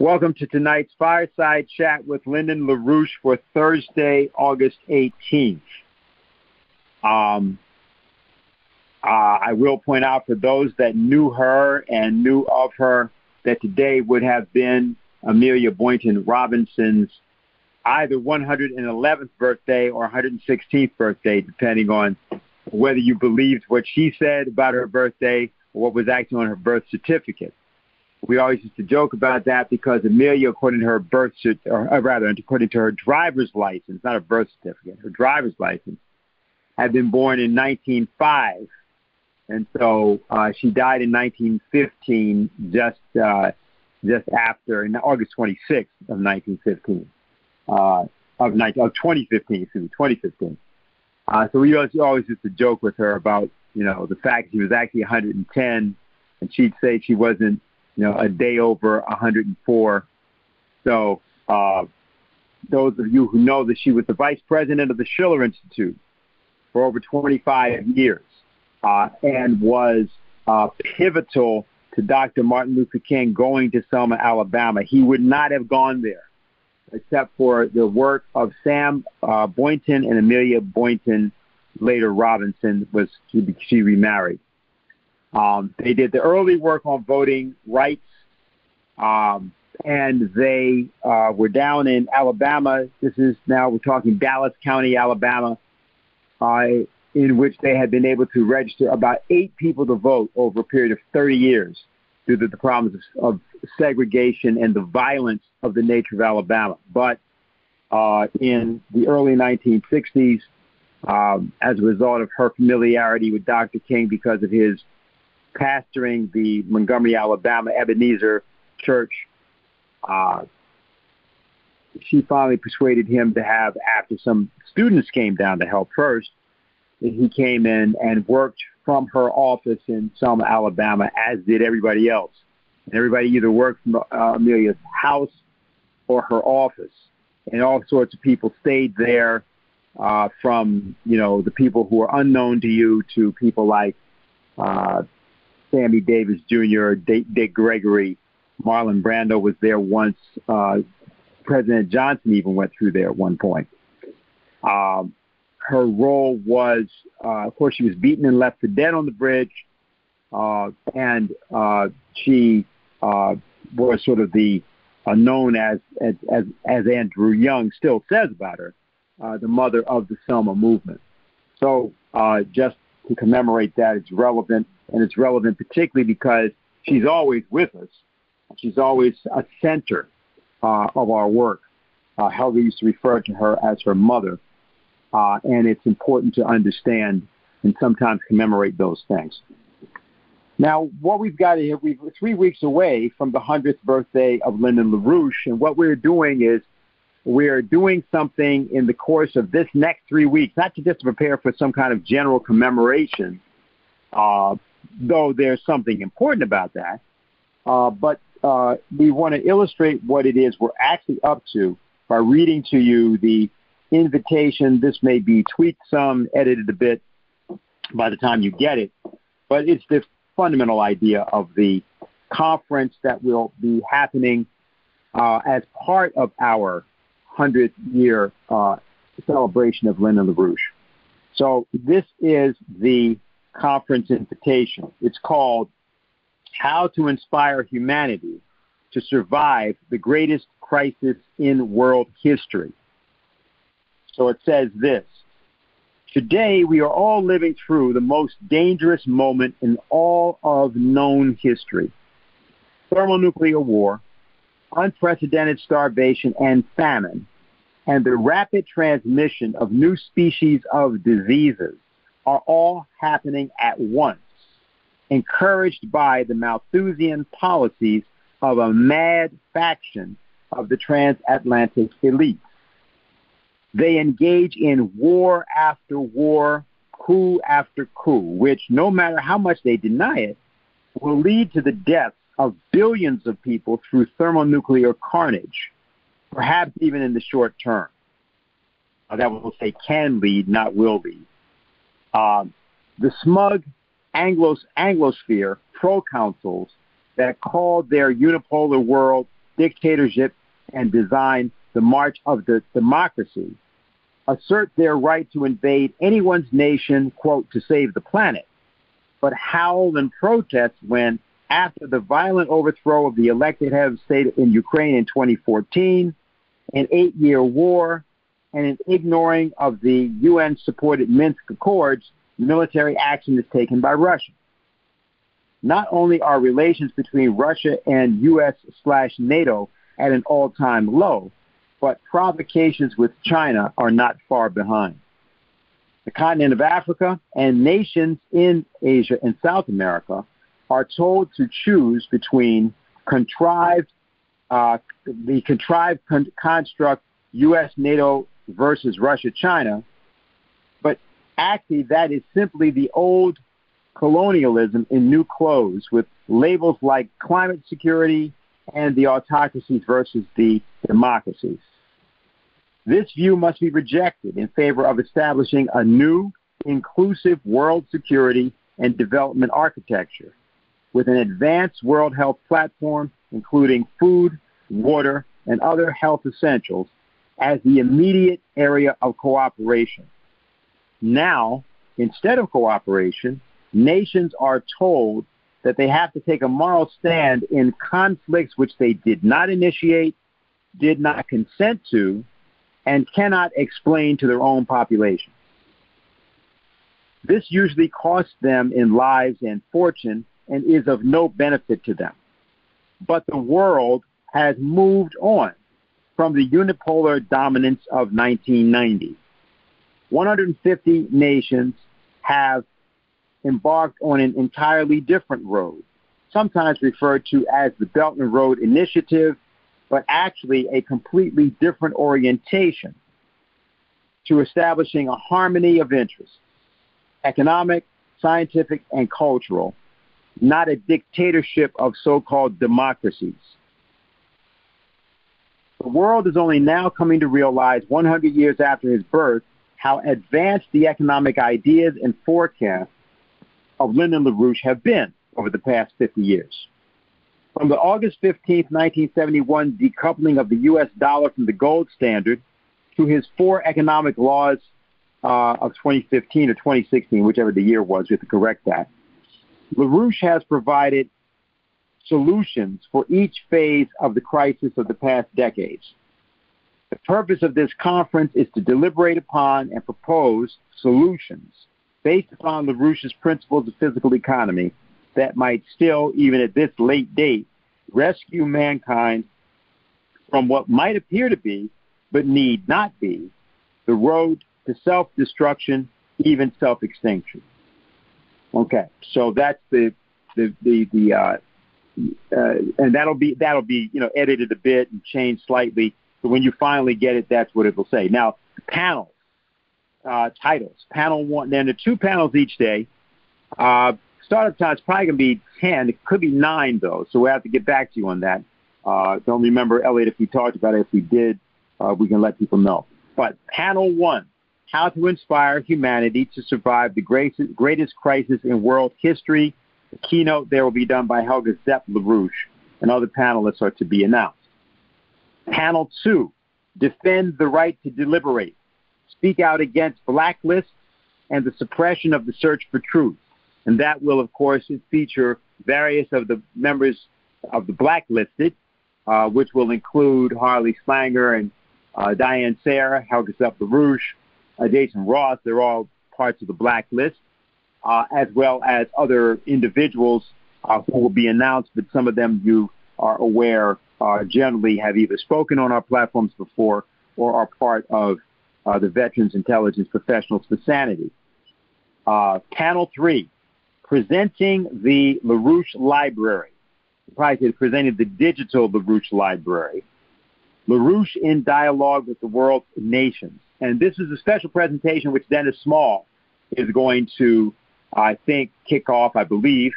Welcome to tonight's Fireside Chat with Lyndon LaRouche for Thursday, August 18th. I will point out for those that knew her and knew of her that today would have been Amelia Boynton Robinson's either 111th birthday or 116th birthday, depending on whether you believed what she said about her birthday or what was actually on her birth certificate. We always used to joke about that because Amelia, according to her according to her driver's license, not her birth certificate, her driver's license, had been born in 1905. And so she died in 1915, just after, August 26th of 1915, of 2015. So we always used to joke with her about, the fact she was actually 110, and she'd say she wasn't, a day over 104. So those of you who know that she was the vice president of the Schiller Institute for over 25 years and was pivotal to Dr. Martin Luther King going to Selma, Alabama. He would not have gone there except for the work of Sam Boynton and Amelia Boynton, later Robinson. She remarried. They did the early work on voting rights, and they were down in Alabama. We're talking Dallas County, Alabama, in which they had been able to register about 8 people to vote over a period of 30 years due to the problems of segregation and the violence of the nature of Alabama. But in the early 1960s, as a result of her familiarity with Dr. King because of his pastoring the Montgomery, Alabama Ebenezer Church, she finally persuaded him to have, after some students came down to help first, he came in and worked from her office in Selma, Alabama, as did everybody else. And everybody either worked from Amelia's house or her office. And all sorts of people stayed there, from, the people who are unknown to you to people like Sammy Davis Jr., Dick Gregory. Marlon Brando was there once. President Johnson even went through there at one point. Her role was, of course, she was beaten and left for dead on the bridge, and she was sort of known as Andrew Young still says about her, the mother of the Selma movement. So just to commemorate that, it's relevant, and it's relevant particularly because she's always with us. She's always a center of our work. Helga used to refer to her as her mother. And it's important to understand and sometimes commemorate those things. Now, what we've got here, we're 3 weeks away from the 100th birthday of Lyndon LaRouche, and what we're doing is we're doing something in the course of this next 3 weeks, not to just prepare for some kind of general commemoration, though there's something important about that, but we want to illustrate what it is we're actually up to by reading to you the invitation. This may be tweaked some, edited a bit by the time you get it, but it's the fundamental idea of the conference that will be happening as part of our 100th year celebration of Lyndon LaRouche. So this is the conference invitation. It's called How to Inspire Humanity to Survive the Greatest Crisis in World History. So it says this: today we are all living through the most dangerous moment in all of known history. Thermonuclear war, unprecedented starvation and famine, and the rapid transmission of new species of diseases are all happening at once, encouraged by the Malthusian policies of a mad faction of the transatlantic elite. They engage in war after war, coup after coup, which, no matter how much they deny it, will lead to the deaths of billions of people through thermonuclear carnage, perhaps even in the short term. That will say can lead, not will lead. The smug Anglosphere proconsuls that called their unipolar world dictatorship and design the march of the democracy, assert their right to invade anyone's nation, quote, to save the planet, but howl and protest when, after the violent overthrow of the elected head of state in Ukraine in 2014, an 8-year war, and an ignoring of the UN-supported Minsk Accords, military action is taken by Russia. Not only are relations between Russia and U.S./NATO at an all-time low, but provocations with China are not far behind. The continent of Africa and nations in Asia and South America are told to choose between the contrived construct U.S.-NATO versus Russia-China, but actually that is simply the old colonialism in new clothes with labels like climate security and the autocracies versus the democracies. This view must be rejected in favor of establishing a new, inclusive world security and development architecture with an advanced World Health Platform, including food, water, and other health essentials, as the immediate area of cooperation. Now, instead of cooperation, nations are told that they have to take a moral stand in conflicts which they did not initiate, did not consent to, and cannot explain to their own population. This usually costs them in lives and fortune and is of no benefit to them. But the world has moved on from the unipolar dominance of 1990. 150 nations have embarked on an entirely different road, sometimes referred to as the Belt and Road Initiative, but actually a completely different orientation to establishing a harmony of interests, economic, scientific, and cultural, not a dictatorship of so-called democracies. The world is only now coming to realize 100 years after his birth how advanced the economic ideas and forecasts of Lyndon LaRouche have been over the past 50 years. From the August 15, 1971 decoupling of the U.S. dollar from the gold standard to his 4 economic laws of 2015 or 2016, whichever the year was, we have to correct that, LaRouche has provided solutions for each phase of the crisis of the past decades. The purpose of this conference is to deliberate upon and propose solutions based upon LaRouche's principles of physical economy that might still, even at this late date, rescue mankind from what might appear to be, but need not be, the road to self-destruction, even self-extinction. Okay, so that's and that'll be edited a bit and changed slightly. So when you finally get it, that's what it will say. Now, panels, titles. Panel 1. Then there are 2 panels each day. Startup time is probably going to be 10. It could be 9 though. So we have to get back to you on that. Don't remember, Elliot, if we talked about it. If we did, we can let people know. But panel 1. How to inspire humanity to survive the greatest crisis in world history. The keynote there will be done by Helga Zepp LaRouche, and other panelists are to be announced. Panel 2, defend the right to deliberate. Speak out against blacklists and the suppression of the search for truth. And that will, of course, feature various of the members of the blacklisted, which will include Harley Slanger and Diane Sayre, Helga Zepp LaRouche, Jason Ross. They're all parts of the blacklist, as well as other individuals who will be announced, but some of them you are aware generally have either spoken on our platforms before or are part of the Veterans Intelligence Professionals for Sanity. Panel 3, presenting the LaRouche Library. Probably presenting the digital LaRouche Library. LaRouche in dialogue with the world's nations. And this is a special presentation which Dennis Small is going to, I think, kick off, I believe.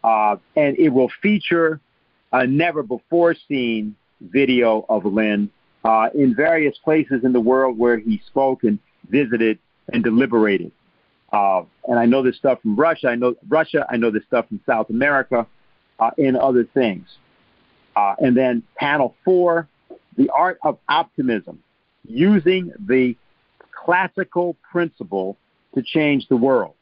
And it will feature a never-before-seen video of Lynn in various places in the world where he spoke and visited and deliberated. And I know this stuff from Russia. I know this stuff from South America and other things. And then panel 4, the art of optimism, using the classical principle to change the world.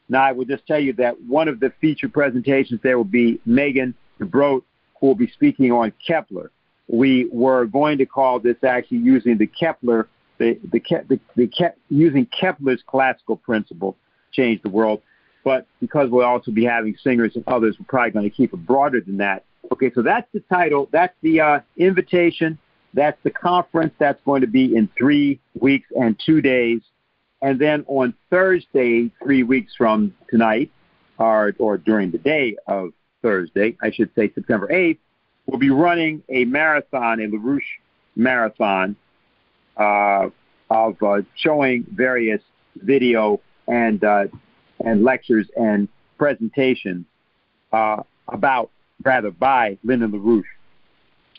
Now, I will just tell you that one of the featured presentations there will be Megan DeBroat, who will be speaking on Kepler. We were going to call this actually using the Kepler, using Kepler's classical principle to change the world. But because we'll also be having singers and others, we're probably going to keep it broader than that. Okay, so that's the title. That's the invitation. That's the conference. That's going to be in 3 weeks and 2 days. And then on Thursday, 3 weeks from tonight, or during the day of Thursday, I should say September 8th, we'll be running a marathon, a LaRouche marathon, of showing various video and lectures and presentations by Lyndon LaRouche,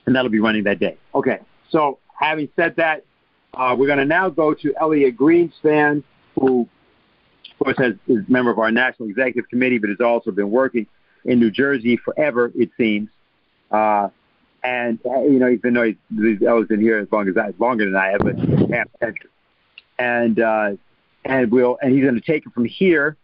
and that'll be running that day. Okay, so having said that, we're going to now go to Elliot Greenspan, who, of course, is a member of our National Executive Committee, but has also been working in New Jersey forever, it seems. And even though he's always been here longer than I have, but half a century. And he's going to take it from here.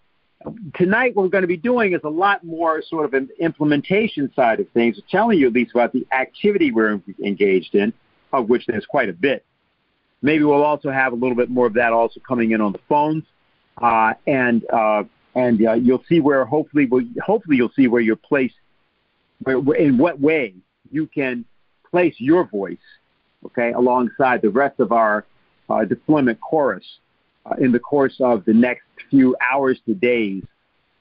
Tonight, what we're going to be doing is a lot more sort of an implementation side of things, telling you at least about the activity we're engaged in, of which there's quite a bit. Maybe we'll also have a little bit more of that also coming in on the phones, and you'll see where hopefully you'll see where you're placed, in what way you can place your voice, okay, alongside the rest of our deployment chorus in the course of the next few hours to days.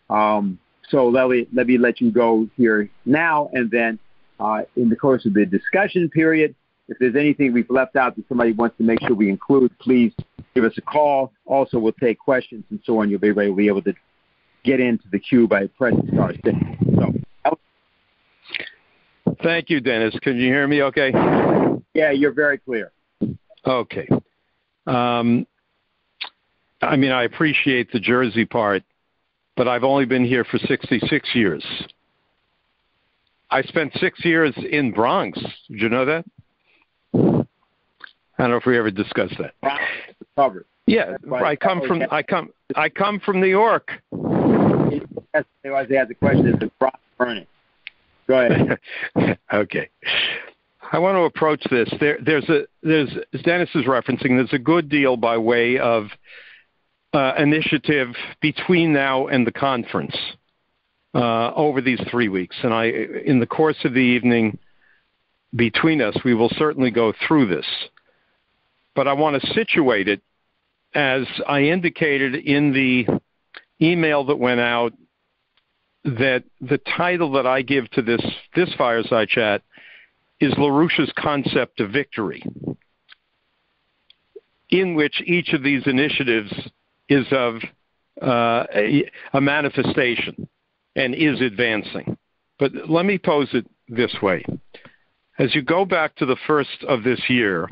So let me let you go here now, and then in the course of the discussion period, if there's anything we've left out that somebody wants to make sure we include, please give us a call. Also, we'll take questions and so on. You'll be able to get into the queue by pressing star 6. So, thank you, Dennis. Can you hear me okay? Yeah, you're very clear. Okay. I appreciate the Jersey part, but I've only been here for 66 years. I spent 6 years in Bronx. Did you know that? I don't know if we ever discussed that. Covered. Yeah, I come from New York. He has the question: is the Bronx burning? Go ahead. Okay. I want to approach this. There's as Dennis is referencing, there's a good deal by way of initiative between now and the conference over these 3 weeks. And in the course of the evening between us, we will certainly go through this. But I want to situate it, as I indicated in the email that went out, that the title that I give to this fireside chat is LaRouche's Concept of Victory, in which each of these initiatives is of a manifestation and is advancing. But let me pose it this way. As you go back to the first of this year,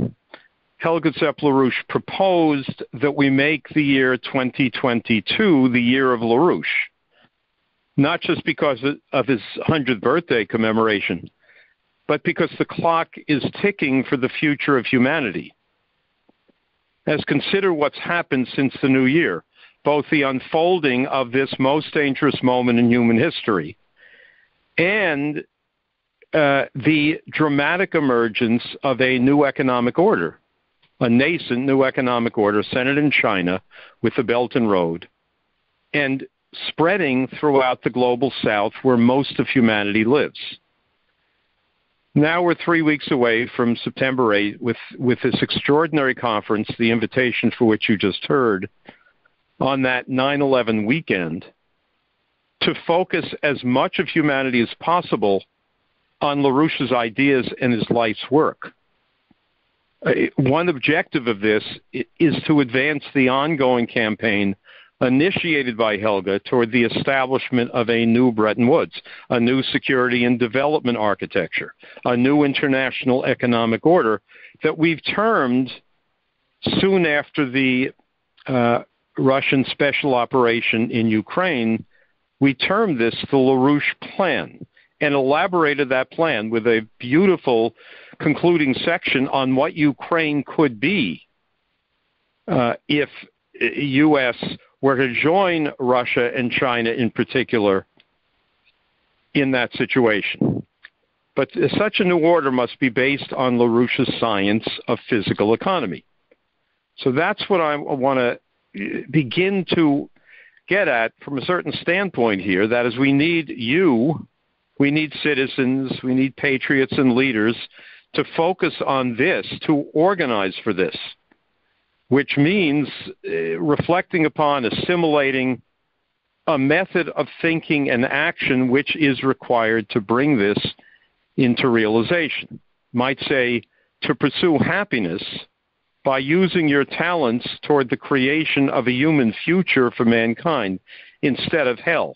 Helga LaRouche proposed that we make the year 2022 the year of LaRouche, not just because of his 100th birthday commemoration, but because the clock is ticking for the future of humanity. As consider what's happened since the new year, both the unfolding of this most dangerous moment in human history and the dramatic emergence of a new economic order, a nascent new economic order centered in China with the Belt and Road, and spreading throughout the global south where most of humanity lives. Now we're 3 weeks away from September 8th with this extraordinary conference, the invitation for which you just heard, on that 9/11 weekend, to focus as much of humanity as possible on LaRouche's ideas and his life's work. One objective of this is to advance the ongoing campaign initiated by Helga toward the establishment of a new Bretton Woods, a new security and development architecture, a new international economic order that we've termed, soon after the Russian special operation in Ukraine, we termed this the LaRouche Plan. and elaborated that plan with a beautiful concluding section on what Ukraine could be if U.S. were to join Russia and China in particular in that situation. But such a new order must be based on LaRouche's science of physical economy. So that's what I want to begin to get at from a certain standpoint here. That is, we need citizens, we need patriots and leaders to focus on this, to organize for this, which means reflecting upon, assimilating a method of thinking and action which is required to bring this into realization. Might say to pursue happiness by using your talents toward the creation of a human future for mankind instead of hell.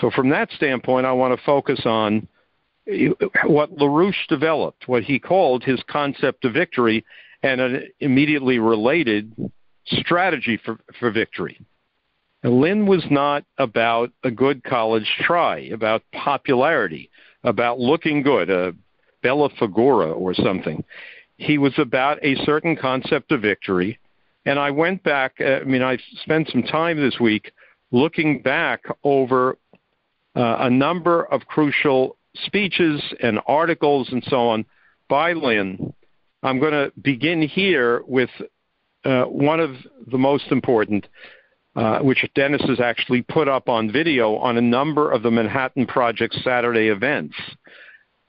So from that standpoint, I want to focus on what LaRouche developed, what he called his concept of victory, and an immediately related strategy for victory. And Lynn was not about a good college try, about popularity, about looking good, a bella figura or something. He was about a certain concept of victory. And I went back, I spent some time this week looking back over a number of crucial speeches and articles and so on by Lynn. I'm going to begin here with one of the most important, which Dennis has actually put up on video on a number of the Manhattan Project Saturday events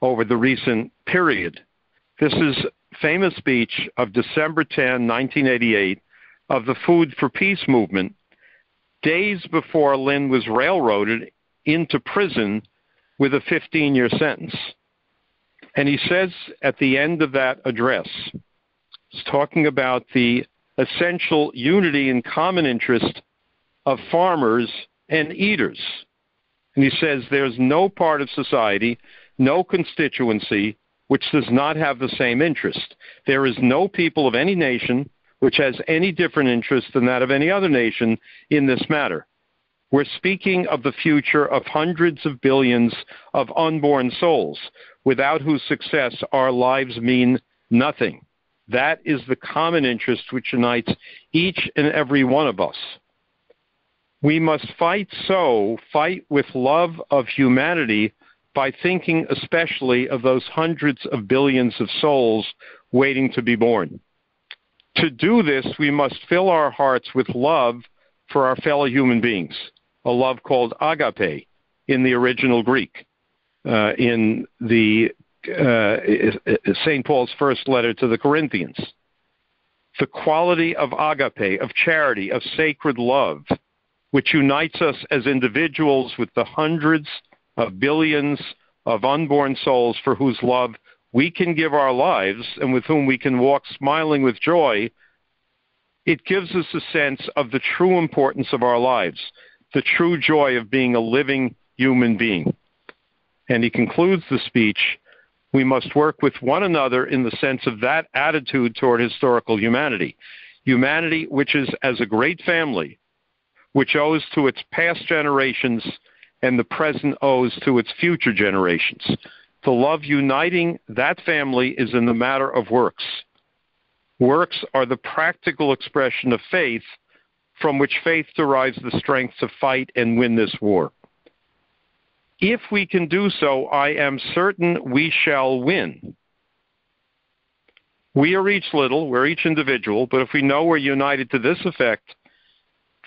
over the recent period. This is a famous speech of December 10, 1988, of the Food for Peace movement, days before Lynn was railroaded into prison with a 15-year sentence. And he says at the end of that address, he's talking about the essential unity and common interest of farmers and eaters. And he says there's no part of society, no constituency, which does not have the same interest. There is no people of any nation which has any different interest than that of any other nation in this matter. We're speaking of the future of hundreds of billions of unborn souls, without whose success our lives mean nothing. That is the common interest which unites each and every one of us. We must fight with love of humanity by thinking especially of those hundreds of billions of souls waiting to be born. To do this, we must fill our hearts with love for our fellow human beings, a love called agape in the original Greek, in the St. Paul's first letter to the Corinthians. The quality of agape, of charity, of sacred love, which unites us as individuals with the hundreds of billions of unborn souls for whose love we can give our lives and with whom we can walk smiling with joy. It gives us a sense of the true importance of our lives, the true joy of being a living human being. And he concludes the speech, we must work with one another in the sense of that attitude toward historical humanity. Humanity which is as a great family, which owes to its past generations and the present owes to its future generations. The love uniting that family is in the matter of works. Works are the practical expression of faith, from which faith derives the strength to fight and win this war. If we can do so, I am certain we shall win. We are each little, we're each individual, but if we know we're united to this effect,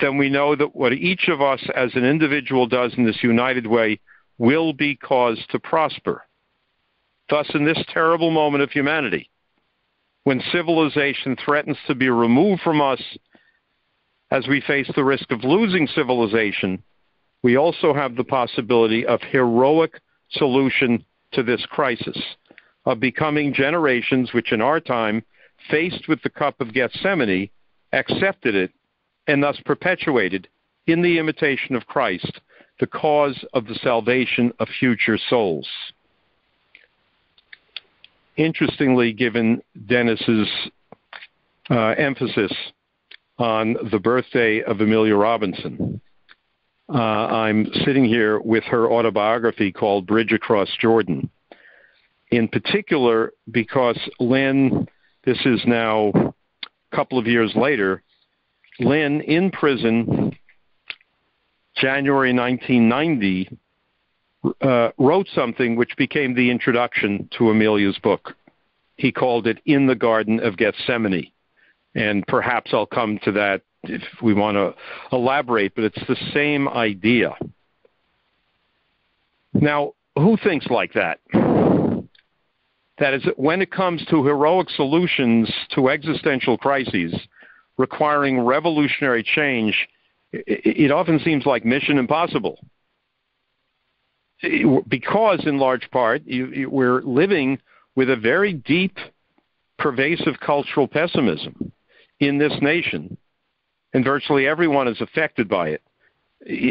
then we know that what each of us as an individual does in this united way will be caused to prosper. Thus, in this terrible moment of humanity, when civilization threatens to be removed from us, as we face the risk of losing civilization, we also have the possibility of heroic solution to this crisis, of becoming generations which in our time, faced with the cup of Gethsemane, accepted it and thus perpetuated in the imitation of Christ the cause of the salvation of future souls. Interestingly, given Dennis's emphasis on the birthday of Amelia Robinson, I'm sitting here with her autobiography called Bridge Across Jordan. In particular, because Lynn, this is now a couple of years later, Lynn in prison, January 1990, wrote something which became the introduction to Amelia's book. He called it In the Garden of Gethsemane. And perhaps I'll come to that if we want to elaborate, but it's the same idea. Now, who thinks like that? That is, when it comes to heroic solutions to existential crises requiring revolutionary change, it often seems like mission impossible. Because, in large part, we're living with a very deep, pervasive cultural pessimism in this nation, and virtually everyone is affected by it.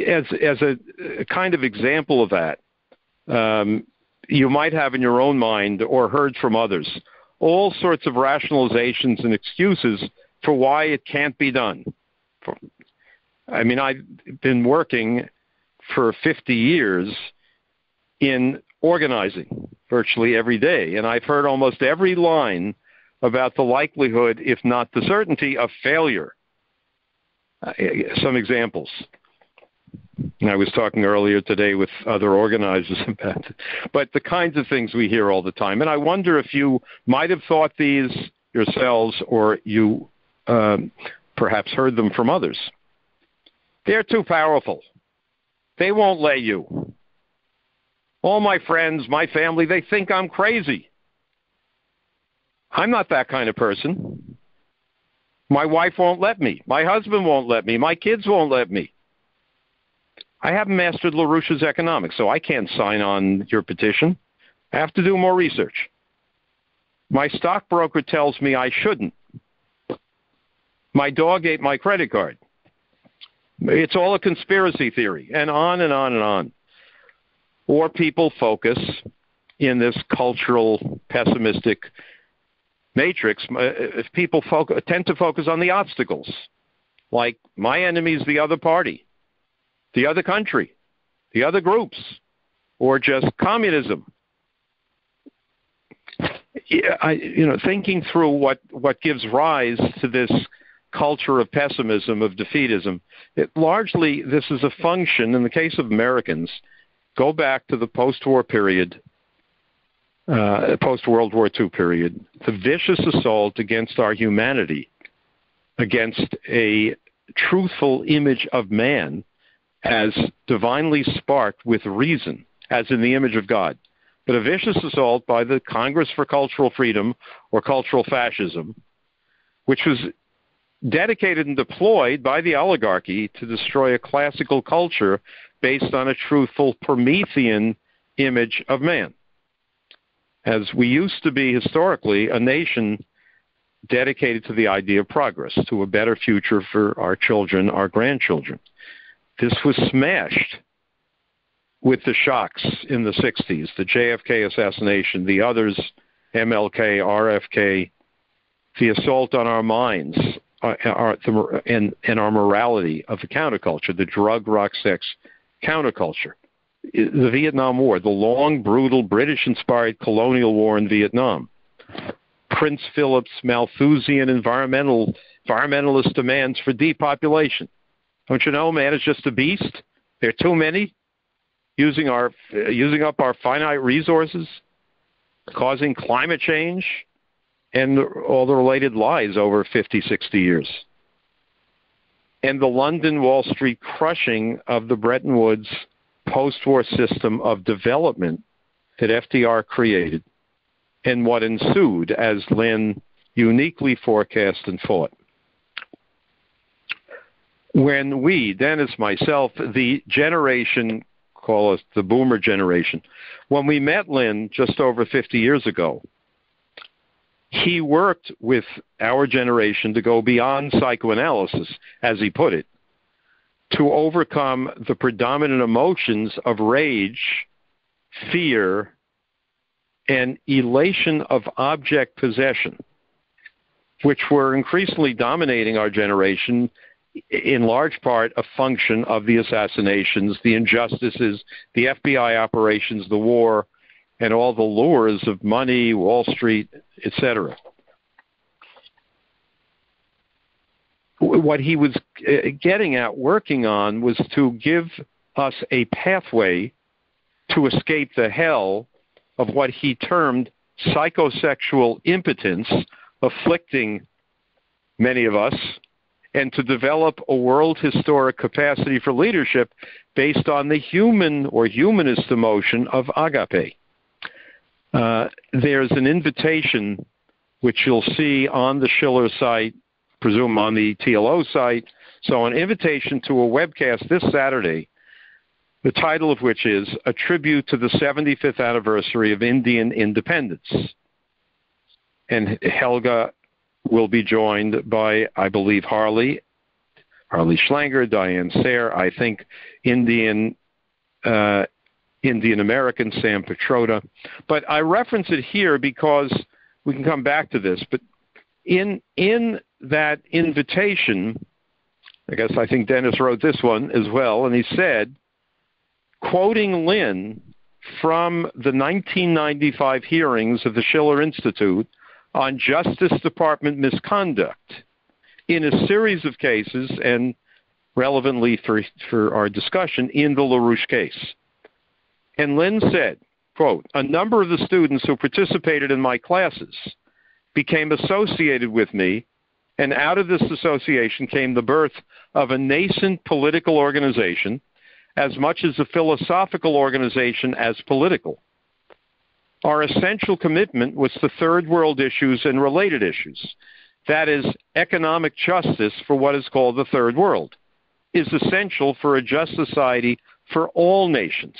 As a kind of example of that, you might have in your own mind or heard from others all sorts of rationalizations and excuses for why it can't be done. I mean, I've been working for 50 years in organizing virtually every day, and I've heard almost every line about the likelihood, if not the certainty, of failure. Some examples. And I was talking earlier today with other organizers about it. But the kinds of things we hear all the time. And I wonder if you might have thought these yourselves, or you perhaps heard them from others. They're too powerful. They won't let you. All my friends, my family, they think I'm crazy. I'm not that kind of person. My wife won't let me. My husband won't let me. My kids won't let me. I haven't mastered LaRouche's economics, so I can't sign on your petition. I have to do more research. My stockbroker tells me I shouldn't. My dog ate my credit card. It's all a conspiracy theory, and on and on and on. Or people focus in this cultural pessimistic matrix. If people tend to focus on the obstacles, like my enemy is the other party, the other country, the other groups, or just communism. Thinking through what gives rise to this culture of pessimism, of defeatism, largely this is a function, in the case of Americans, go back to the post-war period, post-World War II period, the vicious assault against our humanity, against a truthful image of man as divinely sparked with reason, as in the image of God, but a vicious assault by the Congress for Cultural Freedom, or cultural fascism, which was dedicated and deployed by the oligarchy to destroy a classical culture based on a truthful Promethean image of man. As we used to be historically a nation dedicated to the idea of progress, to a better future for our children, our grandchildren. This was smashed with the shocks in the 60s, the JFK assassination, the others, MLK, RFK, the assault on our minds and our morality of the counterculture, the drug, rock, sex counterculture, the Vietnam War, the long, brutal, British-inspired colonial war in Vietnam, Prince Philip's Malthusian environmentalist demands for depopulation. Don't you know, man is just a beast? There are too many, using up our finite resources, causing climate change, and all the related lies over 50, 60 years. And the London Wall Street crushing of the Bretton Woods post-war system of development that FDR created, and what ensued as Lynn uniquely forecast and fought. When we, Dennis, myself, the generation, call us the boomer generation, when we met Lynn just over 50 years ago, he worked with our generation to go beyond psychoanalysis, as he put it, to overcome the predominant emotions of rage, fear, and elation of object possession, which were increasingly dominating our generation in large part a function of the assassinations, the injustices, the FBI operations, the war, and all the lures of money, Wall Street, etc. What he was getting at, working on, was to give us a pathway to escape the hell of what he termed psychosexual impotence afflicting many of us, and to develop a world historic capacity for leadership based on the human or humanist emotion of agape. There's an invitation, which you'll see on the Schiller site, presume on the TLO site, so an invitation to a webcast this Saturday, the title of which is A Tribute to the 75th Anniversary of Indian Independence. And Helga will be joined by, I believe, Harley Schlanger, Diane Sayre, I think Indian American Sam Petroda. But I reference it here because we can come back to this. But in that invitation, I think Dennis wrote this one as well, and he said, quoting Lynn from the 1995 hearings of the Schiller Institute on Justice Department misconduct in a series of cases, and relevantly for our discussion, in the LaRouche case. And Lynn said, quote, a number of the students who participated in my classes became associated with me, and out of this association came the birth of a nascent political organization, as much as a philosophical organization as political. Our essential commitment was to third world issues and related issues. That is, economic justice for what is called the third world is essential for a just society for all nations.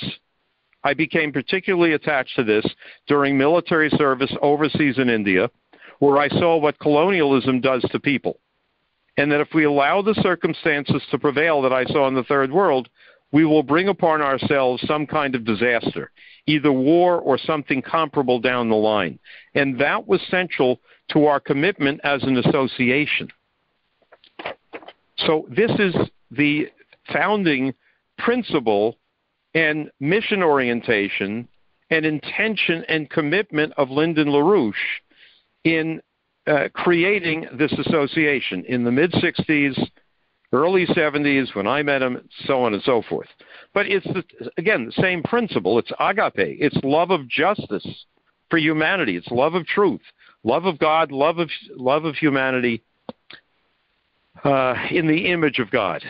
I became particularly attached to this during military service overseas in India, where I saw what colonialism does to people, and that if we allow the circumstances to prevail that I saw in the third world, we will bring upon ourselves some kind of disaster, either war or something comparable down the line. And that was central to our commitment as an association. So this is the founding principle and mission orientation and intention and commitment of Lyndon LaRouche in creating this association in the mid-'60s, early 70s, when I met him, so on and so forth. But it's, again, the same principle. It's agape. It's love of justice for humanity. It's love of truth, love of God, love of humanity in the image of God.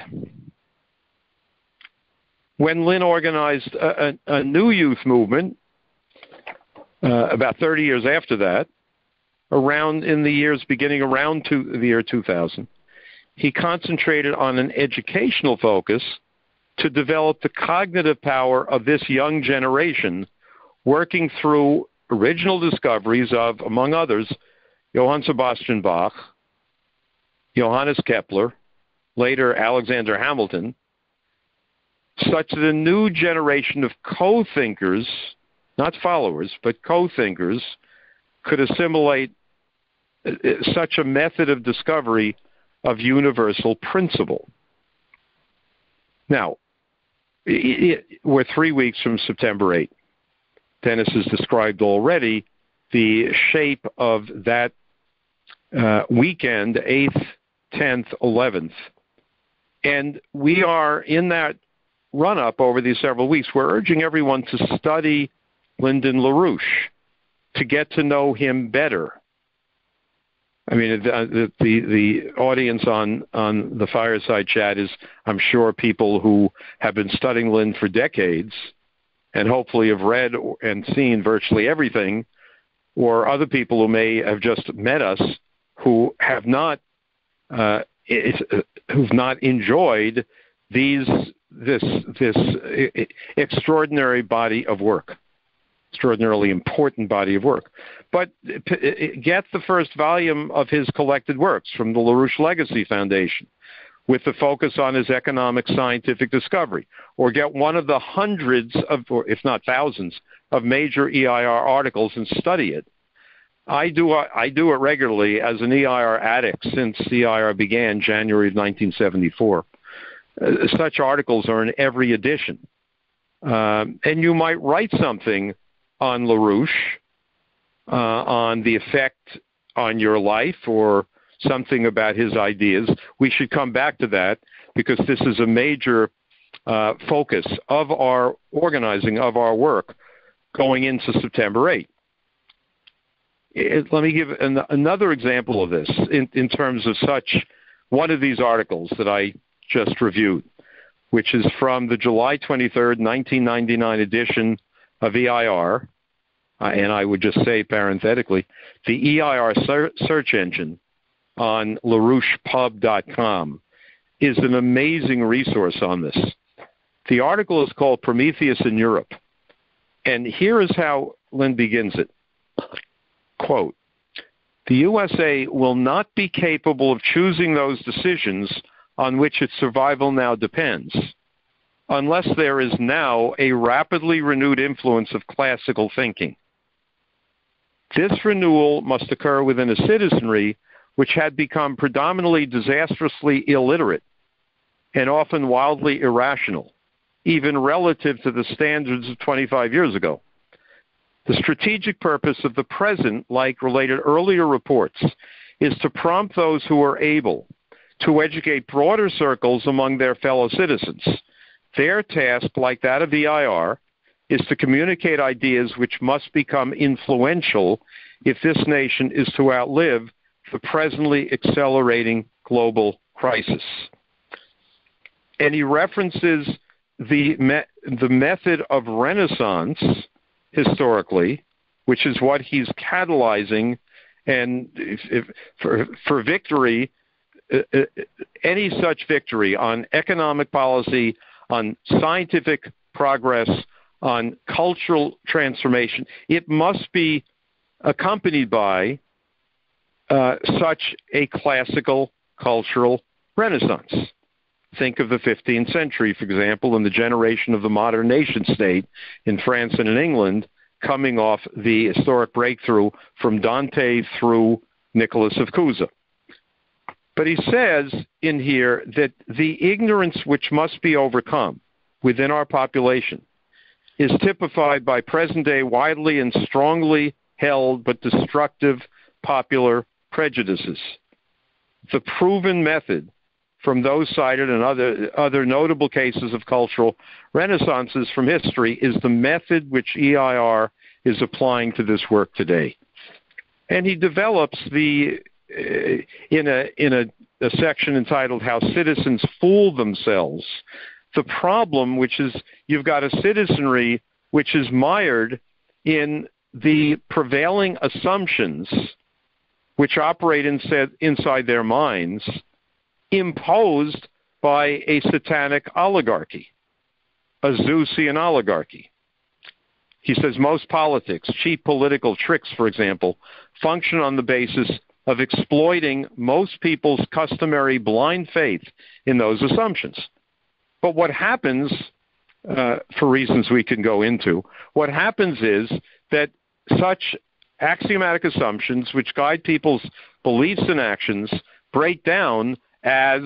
When Lynn organized a new youth movement about 30 years after that, beginning around the year 2000, he concentrated on an educational focus to develop the cognitive power of this young generation, working through original discoveries of, among others, Johann Sebastian Bach, Johannes Kepler, later Alexander Hamilton, such that a new generation of co-thinkers, not followers, but co-thinkers, could assimilate such a method of discovery of universal principle. Now, we're 3 weeks from September 8th. Dennis has described already the shape of that weekend, 8th, 10th, 11th. And we are in that run-up over these several weeks. We're urging everyone to study Lyndon LaRouche, to get to know him better. I mean, the audience on the Fireside chat is, I'm sure, people who have been studying Lynn for decades and hopefully have read and seen virtually everything, or other people who may have just met us who have not who've not enjoyed this extraordinary body of work. Extraordinarily important body of work. But get the first volume of his collected works from the LaRouche Legacy Foundation with the focus on his economic scientific discovery, or get one of the hundreds of, or if not thousands, of major EIR articles and study it. I do it regularly as an EIR addict since EIR began January of 1974. Such articles are in every edition. And you might write something on LaRouche, on the effect on your life or something about his ideas. We should come back to that because this is a major focus of our organizing of our work going into September 8th. Let me give another example of this in terms of one of these articles that I just reviewed, which is from the July 23rd, 1999 edition of EIR. And I would just say parenthetically, the EIR search engine on LaRouchePub.com is an amazing resource on this. The article is called Prometheus in Europe. And here is how Lynn begins it. Quote, "The USA will not be capable of choosing those decisions on which its survival now depends, unless there is now a rapidly renewed influence of classical thinking. This renewal must occur within a citizenry which had become predominantly disastrously illiterate and often wildly irrational, even relative to the standards of 25 years ago. The strategic purpose of the present, like related earlier reports, is to prompt those who are able to educate broader circles among their fellow citizens. Their task, like that of EIR, is to communicate ideas which must become influential if this nation is to outlive the presently accelerating global crisis." And he references the method of Renaissance historically, which is what he's catalyzing, and for victory, any such victory on economic policy, on scientific progress, on cultural transformation, it must be accompanied by such a classical cultural renaissance. Think of the 15th century, for example, and the generation of the modern nation state in France and in England coming off the historic breakthrough from Dante through Nicholas of Cusa. But he says in here that the ignorance which must be overcome within our population is typified by present-day widely and strongly held but destructive popular prejudices. The proven method from those cited and other notable cases of cultural renaissances from history is the method which EIR is applying to this work today. And he develops in a section entitled How Citizens Fool Themselves, the problem which is you've got a citizenry which is mired in the prevailing assumptions which operate inside their minds, imposed by a satanic oligarchy, a Zeusian oligarchy. He says most politics, cheap political tricks, for example, function on the basis of exploiting most people's customary blind faith in those assumptions. But what happens, for reasons we can go into, what happens is that such axiomatic assumptions which guide people's beliefs and actions break down as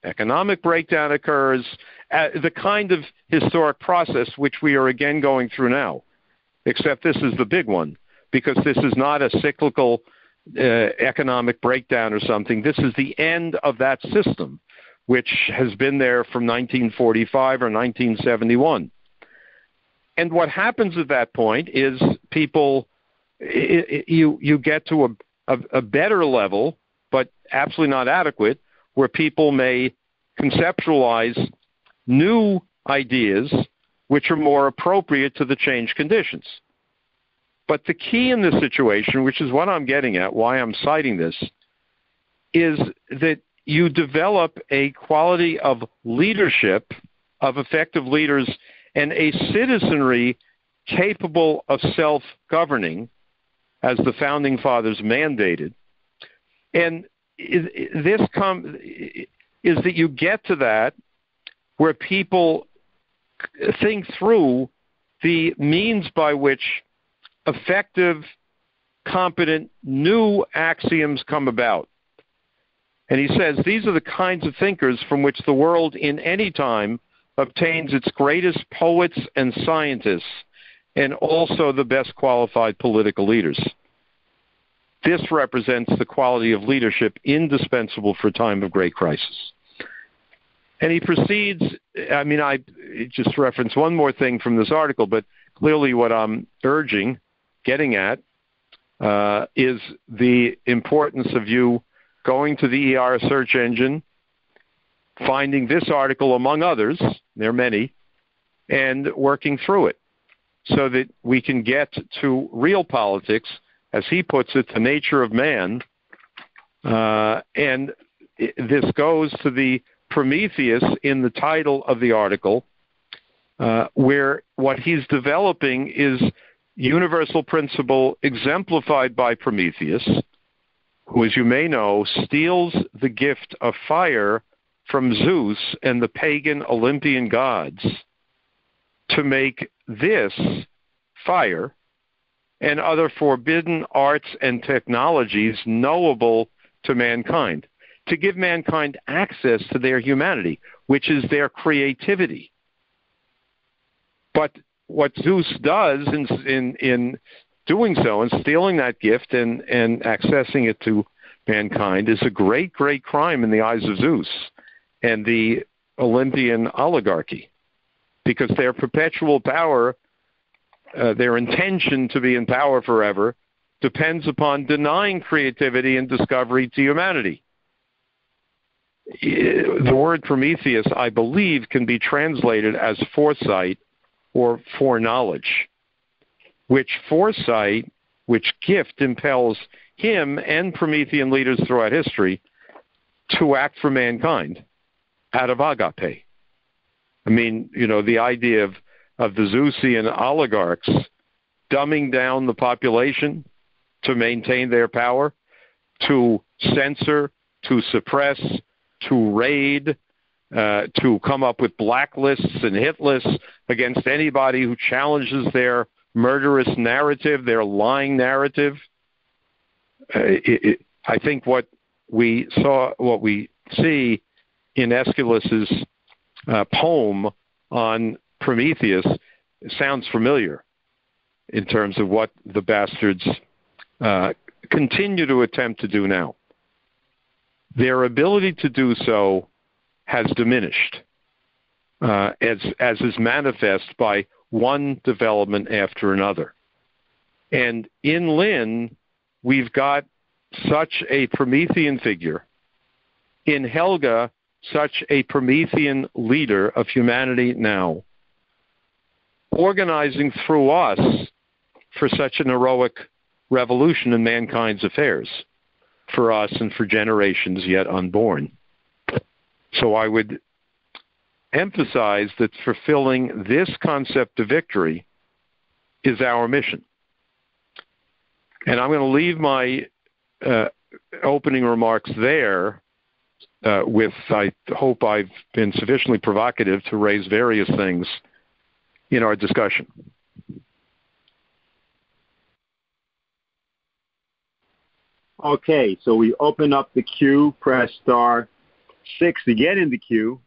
economic breakdown occurs, the kind of historic process which we are again going through now, except this is the big one, because this is not a cyclical economic breakdown or something. This is the end of that system, which has been there from 1945 or 1971. And what happens at that point is people, you get to a better level, but absolutely not adequate, where people may conceptualize new ideas which are more appropriate to the changed conditions. But the key in this situation, which is what I'm getting at, why I'm citing this, is that you develop a quality of leadership, of effective leaders, and a citizenry capable of self-governing, as the Founding Fathers mandated. And this is that you get to that where people think through the means by which effective competent new axioms come about. And he says these are the kinds of thinkers from which the world in any time obtains its greatest poets and scientists, and also the best qualified political leaders. This represents the quality of leadership indispensable for a time of great crisis. And he proceeds, I just reference one more thing from this article, but clearly what I'm getting at, is the importance of you going to the ER search engine, finding this article among others, there are many, and working through it so that we can get to real politics, as he puts it, the nature of man. And this goes to the Prometheus in the title of the article, where what he's developing is universal principle exemplified by Prometheus, who, as you may know, steals the gift of fire from Zeus and the pagan Olympian gods to make this fire and other forbidden arts and technologies knowable to mankind, to give mankind access to their humanity, which is their creativity. But what Zeus does in doing so and stealing that gift and accessing it to mankind is a great, great crime in the eyes of Zeus and the Olympian oligarchy, because their perpetual power, their intention to be in power forever, depends upon denying creativity and discovery to humanity. The word Prometheus, I believe, can be translated as foresight or foreknowledge, which foresight, which gift impels him and Promethean leaders throughout history to act for mankind out of agape. I mean, the idea of the Zeusian oligarchs dumbing down the population to maintain their power, to censor, to suppress, to raid, to come up with blacklists and hit lists against anybody who challenges their murderous narrative, their lying narrative. I think what we see in Aeschylus's poem on Prometheus sounds familiar in terms of what the bastards continue to attempt to do now. Their ability to do so has diminished, as is manifest by one development after another. And in Lynn, we've got such a Promethean figure. In Helga, such a Promethean leader of humanity now, organizing through us for such an heroic revolution in mankind's affairs, for us and for generations yet unborn. So I would emphasize that fulfilling this concept of victory is our mission. And I'm going to leave my opening remarks there with, I hope I've been sufficiently provocative to raise various things in our discussion. Okay, so we open up the queue, press *6 to get in the queue.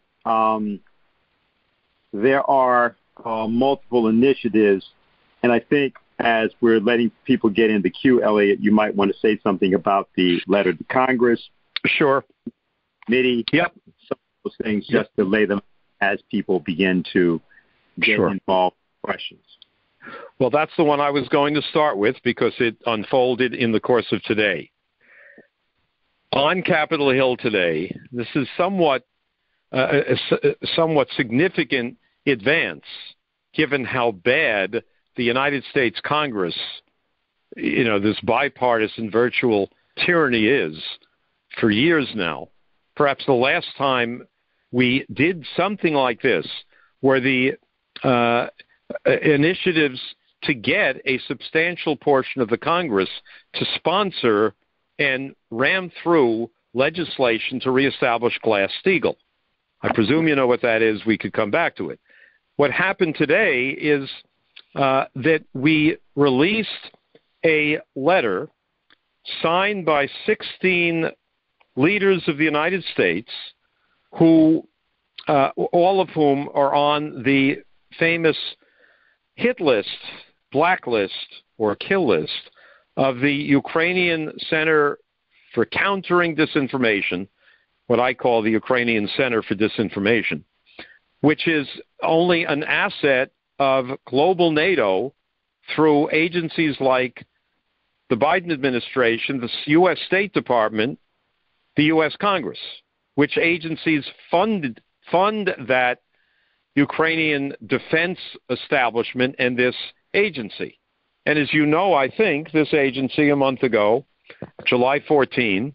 There are multiple initiatives, and I think as we're letting people get in the queue, Elliot, you might want to say something about the letter to Congress. Sure. Committee. Yep. Some of those things, just to lay them as people begin to get involved in questions. Well, that's the one I was going to start with because it unfolded in the course of today. On Capitol Hill today, this is somewhat significant advance, given how bad the United States Congress, this bipartisan virtual tyranny is for years now. Perhaps the last time we did something like this, where the initiatives to get a substantial portion of the Congress to sponsor and ram through legislation to reestablish Glass-Steagall. I presume you know what that is. We could come back to it. What happened today is that we released a letter signed by 16 leaders of the United States, who all of whom are on the famous hit list, blacklist, or kill list of the Ukrainian Center for Countering Disinformation, what I call the Ukrainian Center for Disinformation, which is only an asset of global NATO through agencies like the Biden administration, the U.S. State Department, the U.S. Congress, which agencies fund that Ukrainian defense establishment and this agency. And as you know, I think this agency a month ago, July 14,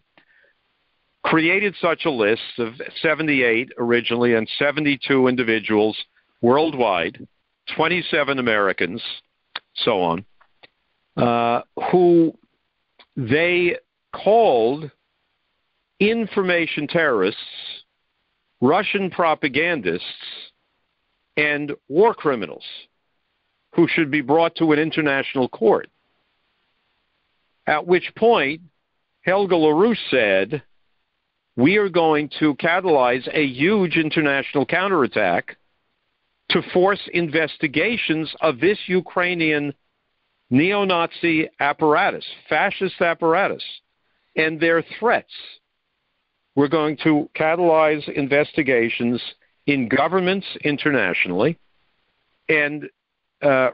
created such a list of 78 originally and 72 individuals worldwide, 27 Americans, so on, who they called information terrorists, Russian propagandists, and war criminals who should be brought to an international court. At which point, Helga LaRouche said, we are going to catalyze a huge international counterattack to force investigations of this Ukrainian neo-Nazi apparatus, fascist apparatus, and their threats. We're going to catalyze investigations in governments internationally and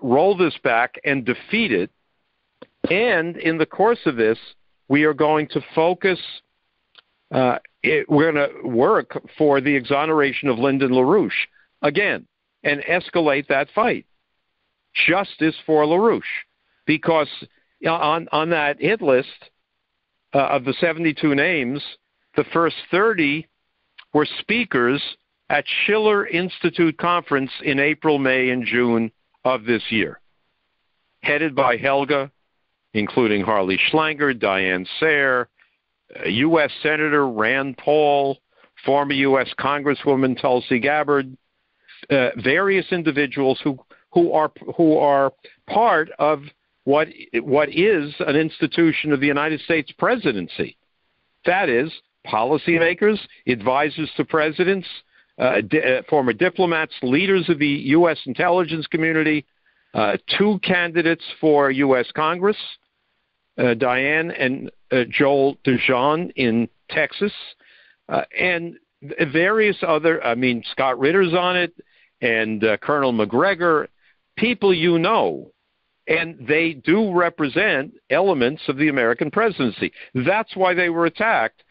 roll this back and defeat it. And in the course of this, we are going to focus, we're going to work for the exoneration of Lyndon LaRouche again and escalate that fight. Justice for LaRouche. Because on that hit list of the 72 names, the first 30 were speakers at Schiller Institute Conference in April, May, and June of this year, headed by Helga, including Harley Schlanger, Diane Sayre, U.S. Senator Rand Paul, former U.S. Congresswoman Tulsi Gabbard, various individuals who are part of what is an institution of the United States presidency. That is, policymakers, advisors to presidents, former diplomats, leaders of the U.S. intelligence community, two candidates for U.S. Congress, Diane and Joel DeJean in Texas, and various other, Scott Ritter's on it, and Colonel McGregor, people you know. And they do represent elements of the American presidency. That's why they were attacked,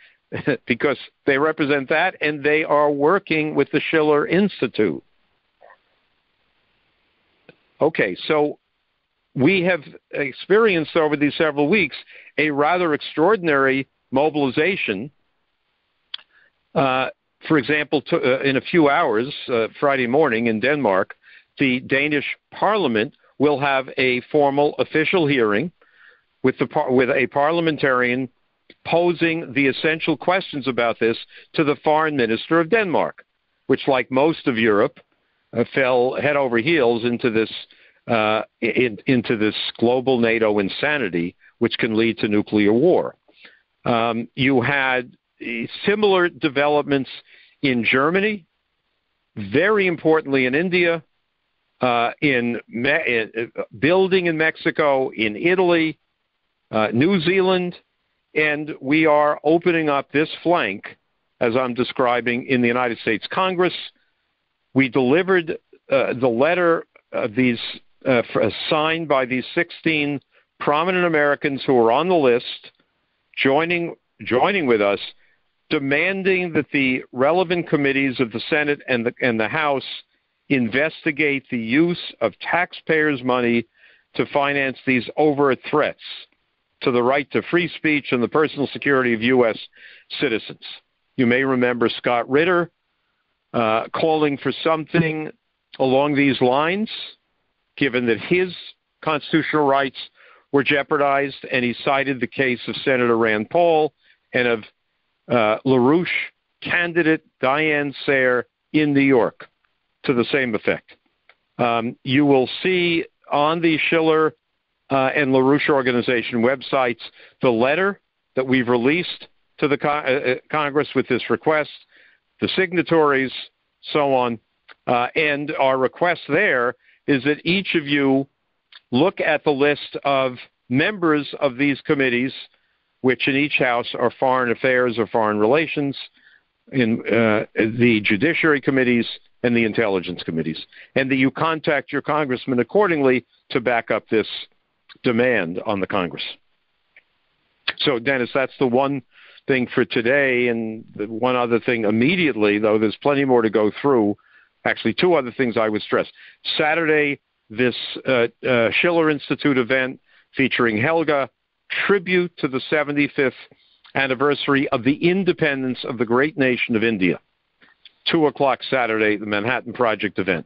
because they represent that, and they are working with the Schiller Institute. Okay, so we have experienced over these several weeks a rather extraordinary mobilization. For example, in a few hours, Friday morning in Denmark, the Danish Parliament will have a formal official hearing with a parliamentarian posing the essential questions about this to the foreign minister of Denmark, which, like most of Europe, fell head over heels into this global NATO insanity, which can lead to nuclear war. You had similar developments in Germany, very importantly in India, building in Mexico, in Italy, New Zealand, and we are opening up this flank, as I'm describing, in the United States Congress. We delivered the letter of these signed by these 16 prominent Americans who are on the list, joining with us, demanding that the relevant committees of the Senate and the House investigate the use of taxpayers' money to finance these overt threats to the right to free speech and the personal security of U.S. citizens. You may remember Scott Ritter calling for something along these lines, given that his constitutional rights were jeopardized, and he cited the case of Senator Rand Paul and of LaRouche candidate Diane Sayre in New York to the same effect. You will see on the Schiller and LaRouche organization websites the letter that we've released to the Congress with this request, the signatories, so on. And our request there is that each of you look at the list of members of these committees, which in each house are foreign affairs or foreign relations, in the judiciary committees and the intelligence committees, and that you contact your congressman accordingly to back up this demand on the Congress. So, Dennis, that's the one thing for today, and the one other thing immediately, though there's plenty more to go through. Actually, two other things I would stress. Saturday, this Schiller Institute event featuring Helga, tribute to the 75th anniversary of the independence of the great nation of India. 2 o'clock Saturday, the Manhattan Project event.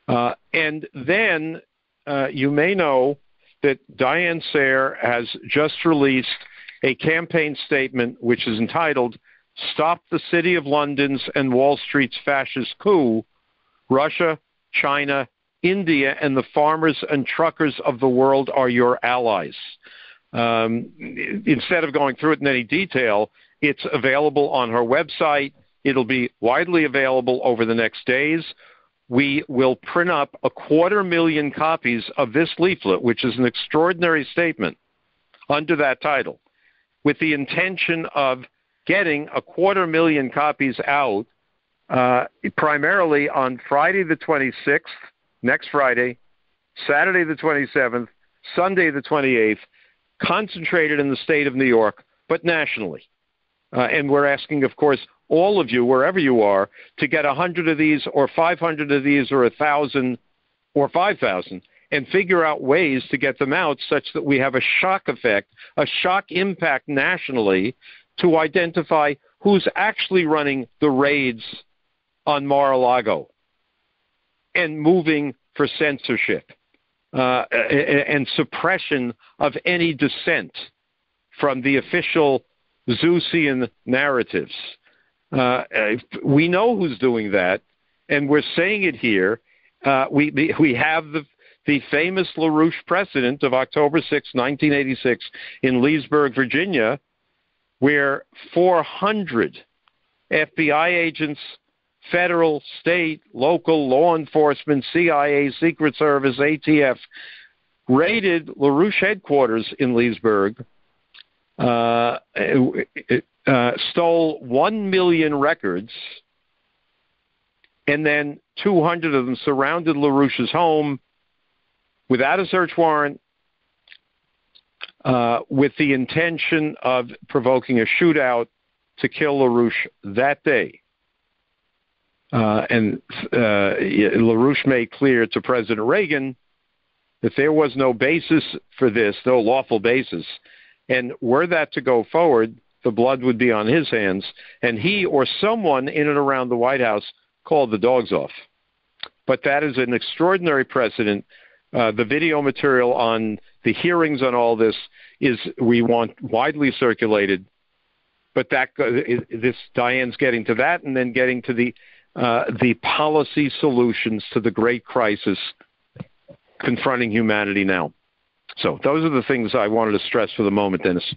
And then you may know that Diane Sayre has just released a campaign statement which is entitled, "Stop the City of London's and Wall Street's Fascist Coup. Russia, China, India, and the farmers and truckers of the world are your allies." Instead of going through it in any detail, it's available on her website. It'll be widely available over the next days. We will print up 250,000 copies of this leaflet, which is an extraordinary statement, under that title, with the intention of getting 250,000 copies out primarily on Friday the 26th, next Friday, Saturday the 27th, Sunday the 28th, concentrated in the state of New York, but nationally. And we're asking, of course, all of you, wherever you are, to get 100 of these or 500 of these or 1,000 or 5,000 and figure out ways to get them out such that we have a shock effect, a shock impact nationally to identify who's actually running the raids on Mar-a-Lago and moving for censorship and suppression of any dissent from the official Zeusian narratives. We know who's doing that, and we're saying it here. We have the famous LaRouche precedent of October 6, 1986 in Leesburg, Virginia, where 400 FBI agents, federal, state, local, law enforcement, CIA, Secret Service, ATF, raided LaRouche headquarters in Leesburg, stole 1 million records, and then 200 of them surrounded LaRouche's home without a search warrant, with the intention of provoking a shootout to kill LaRouche that day. And LaRouche made clear to President Reagan that there was no basis for this, no lawful basis. And were that to go forward, the blood would be on his hands, and he or someone in and around the White House called the dogs off. But that is an extraordinary precedent. The video material on the hearings on all this we want widely circulated. But this Diane's getting to that, and then getting to the policy solutions to the great crisis confronting humanity now. So those are the things I wanted to stress for the moment, Dennis.